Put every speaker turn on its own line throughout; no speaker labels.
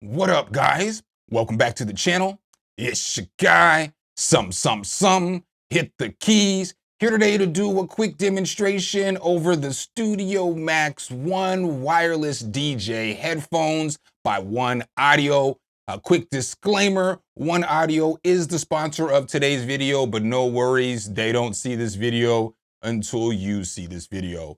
What up, guys? Welcome back to the channel. It's your guy, Hit the keys. Here today to do a quick demonstration over the Studio Max One wireless DJ headphones by OneOdio. A quick disclaimer, OneOdio is the sponsor of today's video, but no worries, they don't see this video until you see this video.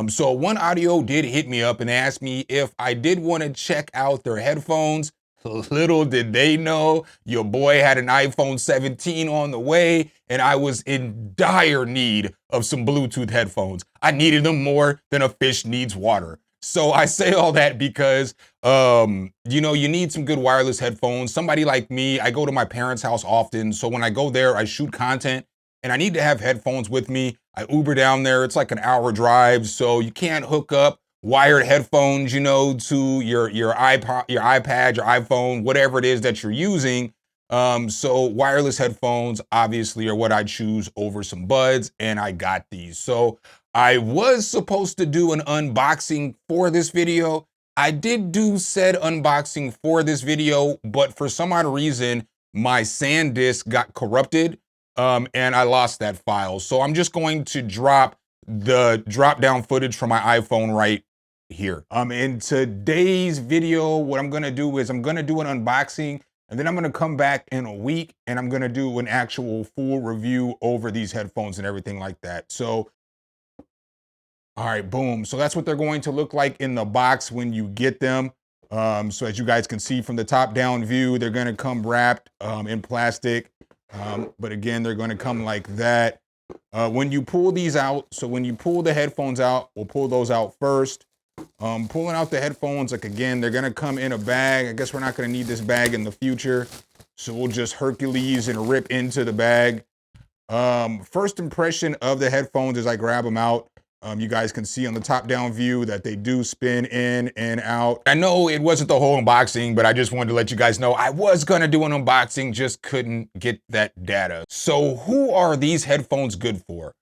So OneOdio did hit me up and asked me if I did want to check out their headphones. Little did they know, your boy had an iPhone 17 on the way, and I was in dire need of some Bluetooth headphones. I needed them more than a fish needs water. So I say all that because, you need some good wireless headphones. Somebody like me, I go to my parents' house often. So when I go there, I shoot content and I need to have headphones with me. I Uber down there, it's like an hour drive. So you can't hook up wired headphones, to your iPod, your iPad, your iPhone, whatever it is that you're using. So wireless headphones obviously are what I choose over some buds, and I got these. So I was supposed to do an unboxing for this video. I did do said unboxing for this video, but for some odd reason, my SanDisk got corrupted, and I lost that file. So I'm just going to drop the drop down footage from my iPhone right here. In today's video, what I'm gonna do is I'm gonna do an unboxing, and then I'm gonna come back in a week and I'm gonna do an actual full review over these headphones and everything like that. So, all right, boom. So that's what they're going to look like in the box when you get them. So as you guys can see from the top down view, they're gonna come wrapped in plastic. But again, they're gonna come like that. When you pull these out, so when you pull the headphones out, we'll pull those out first. Pulling out the headphones, like again, they're gonna come in a bag. I guess we're not gonna need this bag in the future, so we'll just Hercules and rip into the bag. First impression of the headphones as I grab them out, you guys can see on the top down view that they do spin in and out. I know it wasn't the whole unboxing, but I just wanted to let you guys know I was gonna do an unboxing, just couldn't get that data. So who are these headphones good for?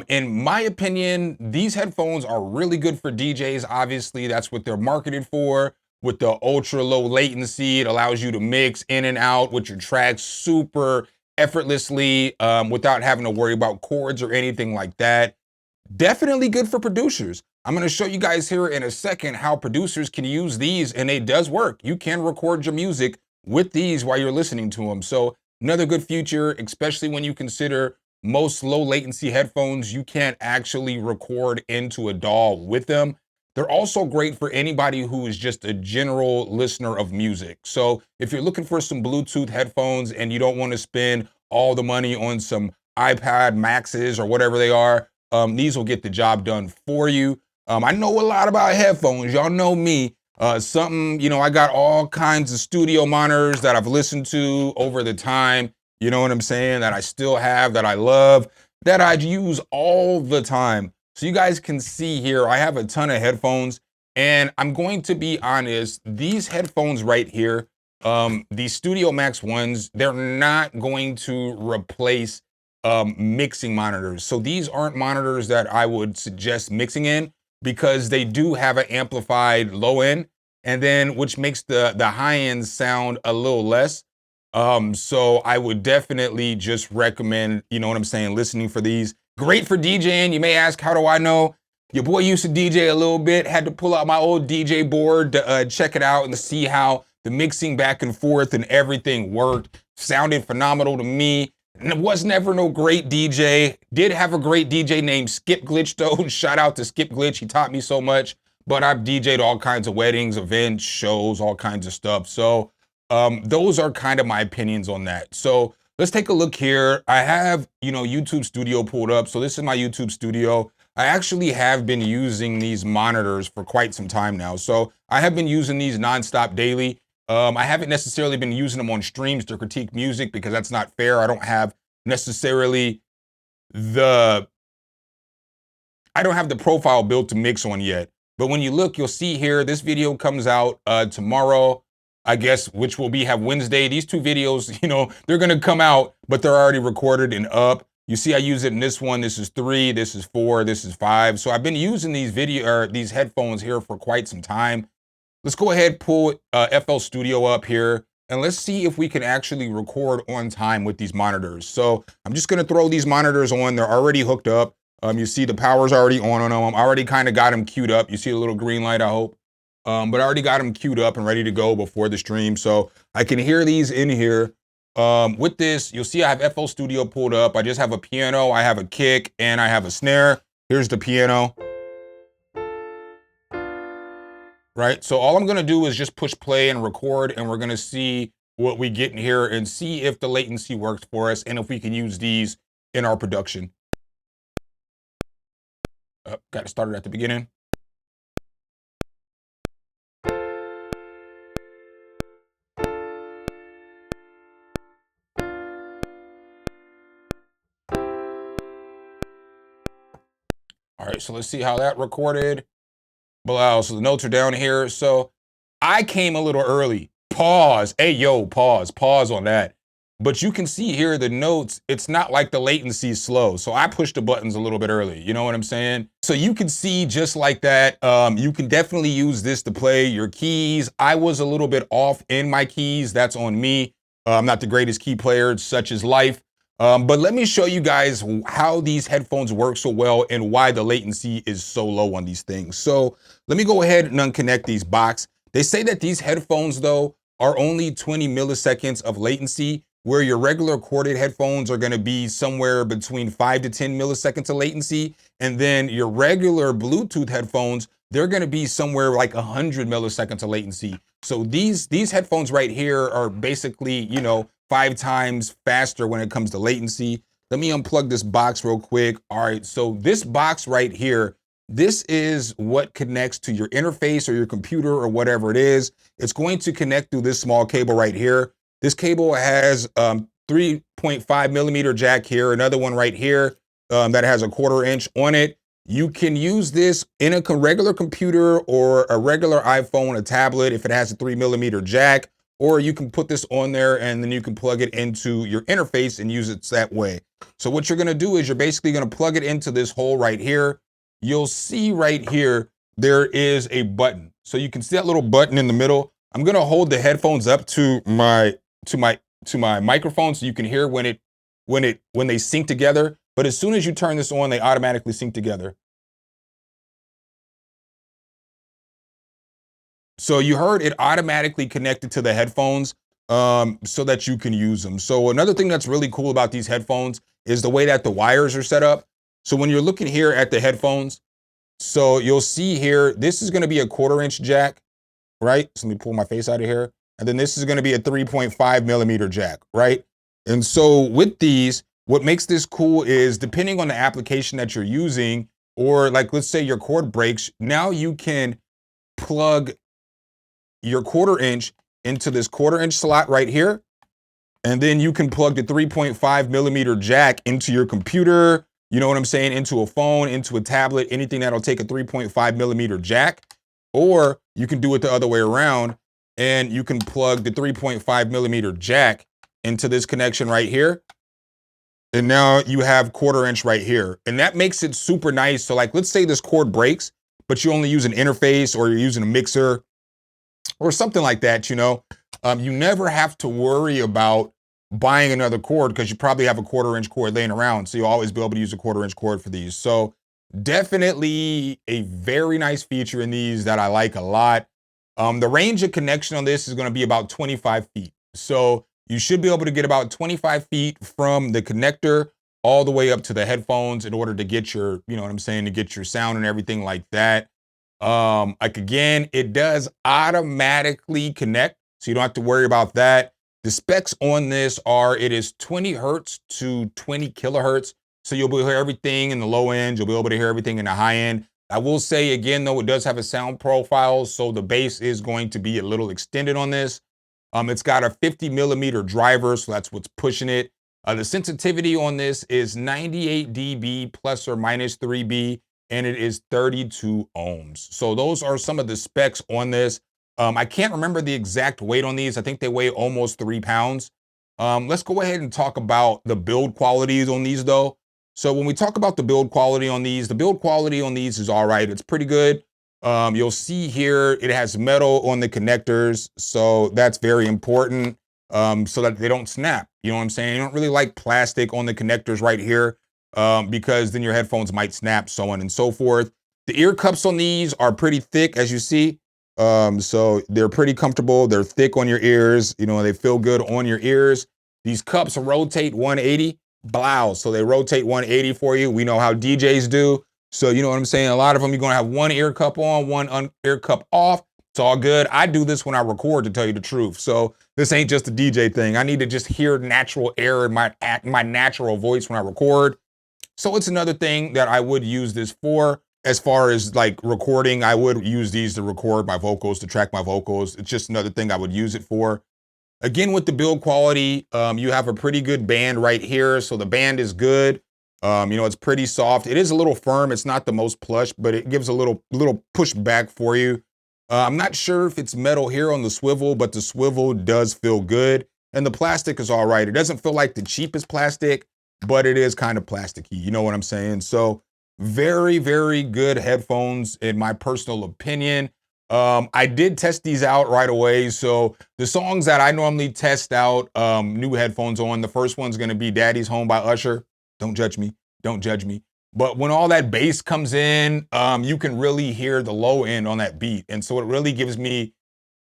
In my opinion, these headphones are really good for DJs. Obviously, that's what they're marketed for. With the ultra low latency, it allows you to mix in and out with your tracks super effortlessly, without having to worry about chords or anything like that. Definitely good for producers. I'm gonna show you guys here in a second how producers can use these, and it does work. You can record your music with these while you're listening to them. So another good feature, especially when you consider most low latency headphones, you can't actually record into a DAW with them. They're also great for anybody who is just a general listener of music. So if you're looking for some Bluetooth headphones and you don't want to spend all the money on some iPad Maxes or whatever they are, these will get the job done for you. I know a lot about headphones. Y'all know me. I got all kinds of studio monitors that I've listened to over the time. You know what I'm saying? That I still have, that I love, that I use all the time. So you guys can see here, I have a ton of headphones, and I'm going to be honest, these headphones right here, these Studio Max ones, they're not going to replace mixing monitors. So these aren't monitors that I would suggest mixing in, because they do have an amplified low end, and then which makes the high end sound a little less. So I would definitely just recommend, listening for these. Great for DJing. You may ask, how do I know? Your boy used to DJ a little bit, had to pull out my old DJ board to check it out and to see how the mixing back and forth and everything worked. Sounded phenomenal to me. And was never no great DJ. Did have a great DJ named Skip Glitch though. Shout out to Skip Glitch. He taught me so much. But I've DJ'd all kinds of weddings, events, shows, all kinds of stuff. So those are kind of my opinions on that. So let's take a look here. I have, YouTube Studio pulled up. So this is my YouTube Studio. I actually have been using these monitors for quite some time now. So I have been using these nonstop daily. I haven't necessarily been using them on streams to critique music because that's not fair. I don't have necessarily the profile built to mix on yet. But when you look, you'll see here, this video comes out tomorrow, I guess, which will have Wednesday. These two videos, they're gonna come out, but they're already recorded and up. You see I use it in this one. This is 3, this is 4, this is 5. So I've been using these headphones here for quite some time. let's go ahead, pull FL Studio up here, and let's see if we can actually record on time with these monitors. So I'm just gonna throw these monitors on. They're already hooked up. You see the power's already on them. I already kind of got them queued up. You see a little green light, I hope. But I already got them queued up and ready to go before the stream. So I can hear these in here. With this, you'll see I have FL Studio pulled up. I just have a piano, I have a kick, and I have a snare. Here's the piano. Right, so all I'm gonna do is just push play and record, and we're gonna see what we get in here and see if the latency works for us and if we can use these in our production. Got it started at the beginning. All right, so let's see how that recorded. Below, so the notes are down here. So I came a little early. Pause. Hey, yo, pause on that. But you can see here the notes, it's not like the latency is slow. So I pushed the buttons a little bit early. You know what I'm saying? So you can see just like that, you can definitely use this to play your keys. I was a little bit off in my keys. That's on me. I'm not the greatest key player, such is life. But let me show you guys how these headphones work so well and why the latency is so low on these things. So let me go ahead and unconnect these box. They say that these headphones though are only 20 milliseconds of latency, where your regular corded headphones are gonna be somewhere between 5 to 10 milliseconds of latency. And then your regular Bluetooth headphones, they're gonna be somewhere like 100 milliseconds of latency. So these headphones right here are basically, you know, 5 times faster when it comes to latency. Let me unplug this box real quick. All right, so this box right here, this is what connects to your interface or your computer or whatever it is. It's going to connect through this small cable right here. This cable has 3.5 millimeter jack here, another one right here that has a 1/4 inch on it. You can use this in a regular computer or a regular iPhone, a tablet, if it has a 3 millimeter jack. Or you can put this on there and then you can plug it into your interface and use it that way. So what you're gonna do is you're basically gonna plug it into this hole right here. You'll see right here, there is a button. So you can see that little button in the middle. I'm gonna hold the headphones up to my microphone so you can hear when they sync together. But as soon as you turn this on, they automatically sync together. So you heard it automatically connected to the headphones so that you can use them. So another thing that's really cool about these headphones is the way that the wires are set up. So when you're looking here at the headphones, so you'll see here, this is gonna be a 1/4 inch jack, right? So let me pull my face out of here. And then this is gonna be a 3.5 millimeter jack, right? And so with these, what makes this cool is depending on the application that you're using, or like, let's say your cord breaks, now you can plug your 1/4 inch into this 1/4 inch slot right here. And then you can plug the 3.5 millimeter jack into your computer, you know what I'm saying, into a phone, into a tablet, anything that'll take a 3.5 millimeter jack. Or you can do it the other way around and you can plug the 3.5 millimeter jack into this connection right here. And now you have 1/4 inch right here. And that makes it super nice. So like, let's say this cord breaks, but you only use an interface or you're using a mixer or something like that, you know, you never have to worry about buying another cord because you probably have a 1/4 inch cord laying around. So you'll always be able to use a 1/4 inch cord for these. So definitely a very nice feature in these that I like a lot. The range of connection on this is going to be about 25 feet. So you should be able to get about 25 feet from the connector all the way up to the headphones in order to get your, you know what I'm saying, to get your sound and everything like that. Like again, it does automatically connect, so you don't have to worry about that. The specs on this are, it is 20 hertz to 20 kilohertz. So you'll be able to hear everything in the low end. You'll be able to hear everything in the high end. I will say again, though, it does have a sound profile. So the bass is going to be a little extended on this. It's got a 50 millimeter driver. So that's what's pushing it. The sensitivity on this is 98 dB plus or minus 3B. And it is 32 ohms. So those are some of the specs on this. I can't remember the exact weight on these. I think they weigh almost 3 pounds. Let's go ahead and talk about the build qualities on these though. So when we talk about the build quality on these, the build quality on these is all right. It's pretty good. You'll see here it has metal on the connectors, so that's very important, so that they don't snap. You know what I'm saying? You don't really like plastic on the connectors right here, because then your headphones might snap, so on and so forth. The ear cups on these are pretty thick, as you see. So they're pretty comfortable. They're thick on your ears. You know, they feel good on your ears. These cups rotate 180, blow. So they rotate 180 for you. We know how DJs do. So you know what I'm saying? A lot of them, you're gonna have one ear cup on, one ear cup off. It's all good. I do this when I record, to tell you the truth. So this ain't just a DJ thing. I need to just hear natural air in my natural voice when I record. So it's another thing that I would use this for. As far as like recording, I would use these to record my vocals, to track my vocals. It's just another thing I would use it for. Again, with the build quality, you have a pretty good band right here. So the band is good. You know, it's pretty soft. It is a little firm. It's not the most plush, but it gives a little push back for you. I'm not sure if it's metal here on the swivel, but the swivel does feel good. And the plastic is all right. It doesn't feel like the cheapest plastic, but it is kind of plasticky. You know what I'm saying? So very, very good headphones in my personal opinion. I did test these out right away. So the songs that I normally test out new headphones on, the first one's gonna be Daddy's Home by Usher. Don't judge me, don't judge me. But when all that bass comes in, you can really hear the low end on that beat. And so it really gives me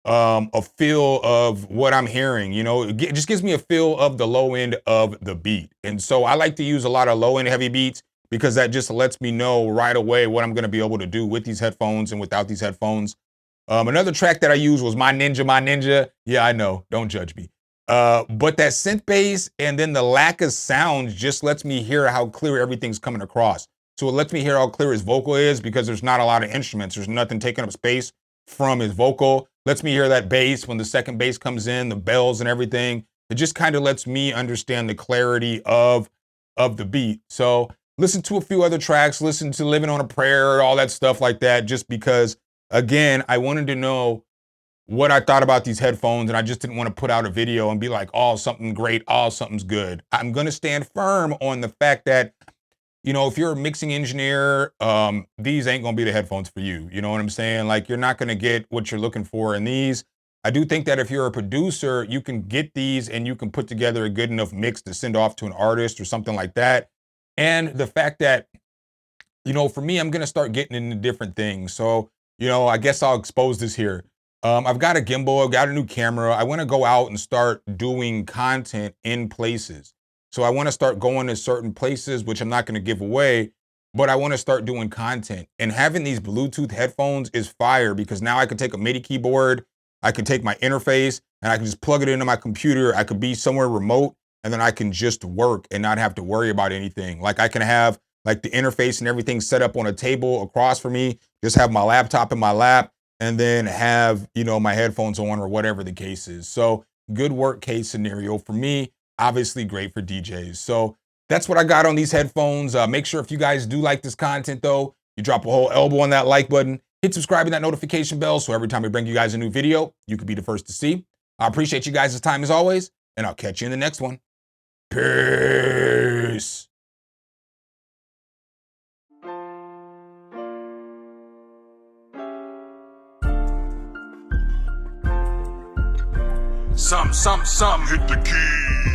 a feel of what I'm hearing. You know, it just gives me a feel of the low end of the beat. And so I like to use a lot of low end heavy beats, because that just lets me know right away what I'm gonna be able to do with these headphones and without these headphones. Another track that I used was My Ninja. Yeah, I know, don't judge me. But that synth bass and then the lack of sound just lets me hear how clear everything's coming across. So it lets me hear how clear his vocal is, because there's not a lot of instruments. There's nothing taking up space from his vocal. Lets me hear that bass when the second bass comes in, the bells and everything. It just kind of lets me understand the clarity of the beat. So listen to a few other tracks, listen to Living on a Prayer, all that stuff like that, just because, again, I wanted to know what I thought about these headphones, and I just didn't want to put out a video and be like, oh, something great, oh, something's good. I'm going to stand firm on the fact that, you know, if you're a mixing engineer, these ain't going to be the headphones for you. You know what I'm saying? Like, you're not going to get what you're looking for in these. I do think that if you're a producer, you can get these and you can put together a good enough mix to send off to an artist or something like that. And the fact that, you know, for me, I'm going to start getting into different things. So, you know, I guess I'll expose this here. I've got a gimbal, I've got a new camera. I want to go out and start doing content in places. So I want to start going to certain places, which I'm not going to give away, but I want to start doing content. And having these Bluetooth headphones is fire, because now I can take a Midi keyboard, I can take my interface, and I can just plug it into my computer. I could be somewhere remote, and then I can just work and not have to worry about anything. Like, I can have like the interface and everything set up on a table across from me, just have my laptop in my lap, and then have, you know, my headphones on or whatever the case is. So good work case scenario for me, obviously great for DJs. So that's what I got on these headphones. Make sure if you guys do like this content though, you drop a whole elbow on that like button, hit subscribe and that notification bell, so every time we bring you guys a new video, you could be the first to see. I appreciate you guys' time as always, and I'll catch you in the next one. Peace.
Some, hit the key.